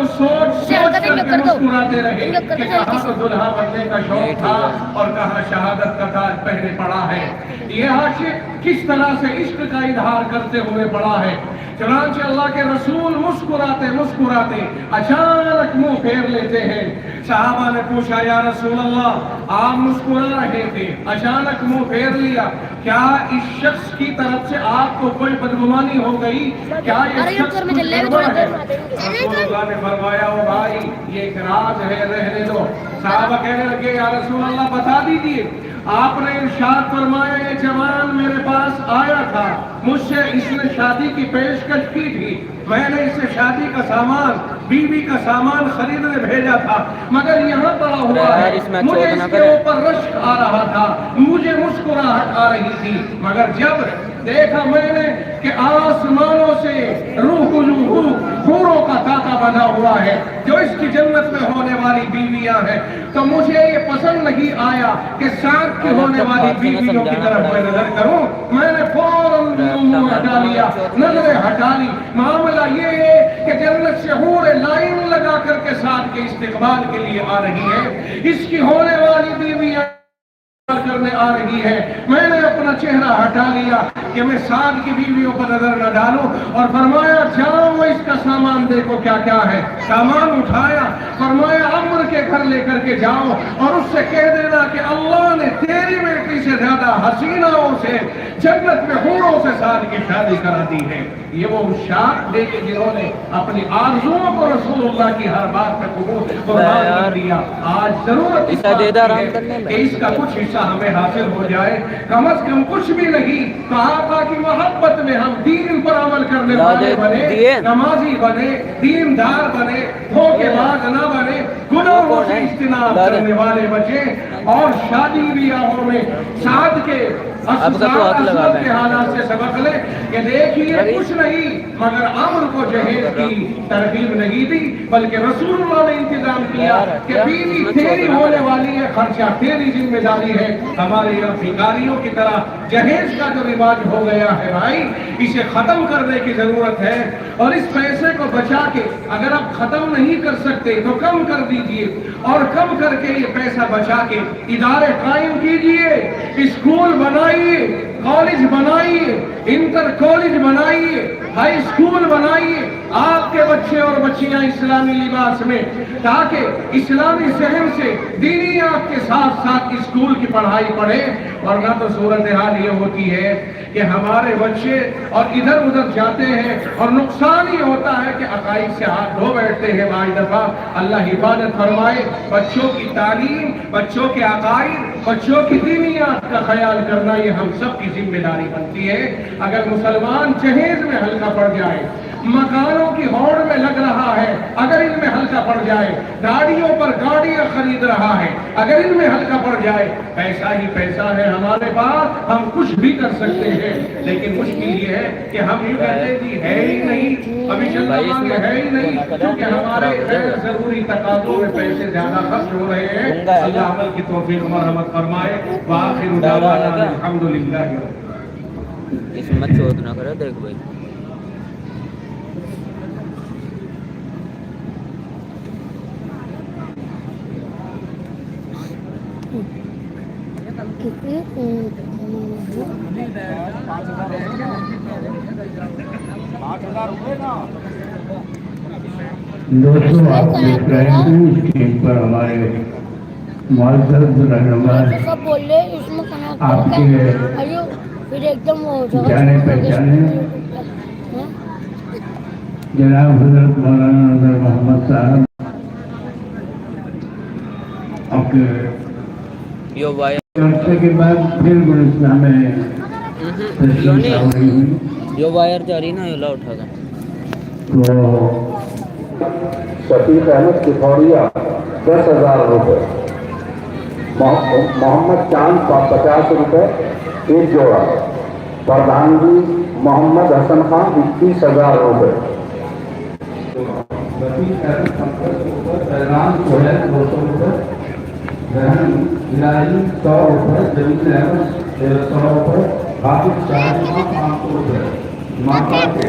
सोच सोच करके मुस्कुराते रहे कि कहाँ तो दुल्हा बनने का शौक था और कहाँ शहादत का ताज पहने पड़ा है। ये आशिक किस तरह से इश्क का इजहार करते हुए पड़ा है। चुनांचे अल्लाह के रसूल मुस्कुराते मुस्कुराते अचानक मुंह फेर लेते हैं। सहाबा ने पूछा, या रसूल अल्लाह, आप मुस्कुरा रहे थे, अचानक मुंह फेर लिया, क्या इस शख्स की तरफ से आपको कोई बदगुमानी हो गई? क्या इस शख्स कुछ गड़बड़ है? रसूलुल्लाह ने फरमाया, ओ भाई, ये एक राज है, रहने दो। सहाबा कहने लगे, या रसूल अल्लाह, बता दीजिए। आपने इरशाद फरमाया, ये जवान मेरे पास आया था, मुझसे इसने शादी की पेशकश की थी, मैंने इसे शादी का सामान, बीवी का सामान खरीदने भेजा था, मगर यहाँ पड़ा हुआ है, मुझे इसके ऊपर रश्क आ रहा था, मुझे मुस्कुराहट आ रही थी, मगर जब देखा मैंने कि आसमानों से हूरों का ताका बना हुआ है जो इसकी जन्नत में होने वाली बीवियां हैं, तो मुझे ये पसंद नहीं आया कि साथ की होने वाली बीवियों की तरफ मैं नजर करूं। मैंने फौरन मुंह हटा लिया, नजरें हटा ली। मामला ये है कि जन्नत से हूरें लाइन लगा करके साथ के इस्तेमाल के लिए आ रही है, इसकी होने वाली बीवियां करने आ रही है। मैंने अपना चेहरा हटा लिया कि मैं साथ की बीवियों पर नजर न डालूं, और फरमाया, जाओ इसका सामान देखो क्या क्या है। सामान उठाया, फरमाया, अम्र के घर लेकर के जाओ और उससे कह देना कि अल्लाह ने तेरी बेटी से ज्यादा हसीनाओं से, जन्नत में हूरों से साथ की शादी करा दी है। ये वो शाद थे कि जिन्होंने अपनी आरज़ुओं को रसूलुल्लाह की हर बात पे कुर्बान कर दिया। आज जरूरत कि इसका कुछ हिस्सा हमें हासिल हो जाए, कम से कम कुछ भी नहीं तो आका की मोहब्बत में हम दीन पर अमल करने वाले बने, नमाजी बने, दीनदार बने, धोखेबाज न बने, गुनाहों से इज्तिनाब करने वाले बचे, और शादी ब्याहों में साथ के के हालात से सबक ले कि देखिए कुछ नहीं मगर अम्र को जहेज की तरकीब नहीं दी, बल्कि रसूलुल्लाह ने इंतजाम किया कि बीवी तेरी होने वाली है, खर्चा तेरी जिम्मेदारी है। हमारे यहाँ भिखारियों की तरह जहेज का जो रिवाज हो गया है भाई, इसे खत्म करने की जरूरत है। और इस पैसे को बचा के अगर आप खत्म नहीं कर सकते तो कम कर दीजिए, और कम करके ये पैसा बचा के इदारे कायम कीजिए, स्कूल बनाइए, कॉलेज बनाइए, इंटर कॉलेज बनाइए, हाई स्कूल बनाइए, आपके बच्चे और बच्चियां इस्लामी लिबास में, ताकि इस्लामी जहन से दीनियात के साथ साथ स्कूल की पढ़ाई पढ़े। वरना तो सूरत हाल ये होती है कि हमारे बच्चे और इधर उधर जाते हैं और नुकसान ही होता है कि अकाईद से हाथ धो बैठते हैं। बाई दफा अल्लाह हिफाजत फरमाए, बच्चों की तालीम, बच्चों के अकाईद, बच्चों की दीनियात का ख्याल करना ये हम सब की जिम्मेदारी बनती है। अगर मुसलमान जहेज में हल्का पड़ जाए, मकानों की होड़ में लग रहा है, अगर इनमें हल्का पड़ जाए, गाड़ियों पर गाड़ियां खरीद रहा है, अगर इनमें हल्का पड़ जाए, पैसा ही पैसा है हमारे पास, हम कुछ भी कर सकते हैं। लेकिन मुश्किल ये है कि हम यूं कहते जी है ही नहीं, अभी चलना मांगे है ही नहीं, क्योंकि हमारे गैर जरूरी तकाज़ों में पैसे ज्यादा खर्च हो रहे हैं। अल्लाह अमल की तौफीक और रहमत फरमाए। व आखिरु दावाना अल्हम्दुलिल्लाह। इसमें चोट ना करे, देख भाई दोस्तों, आप देख रहे हैं स्क्रीन पर हमारे मुअज़्ज़ज़ रहनुमा आपके जाने पहचाने जनाब हज़रत मौलाना नज़र मोहम्मद साहब आपके अरसे के बाद फिर गुलिस्तान में जो वायर जा रही ना ये उठा था। तो शफीक अहमद किफौरिया 10,000 रुपये, मोहम्मद चांद 50 रुपये एक जोड़ा, प्रधानजी मोहम्मद हसन खान 21,000 रुपये, शफीक अहमद 50 रुपये, फैजान सोहेल 200 रुपये, रहन इलाही 100 रुपये, जमील अहमद 150 रुपये, हाफिज शाह 500 रुपये, माता के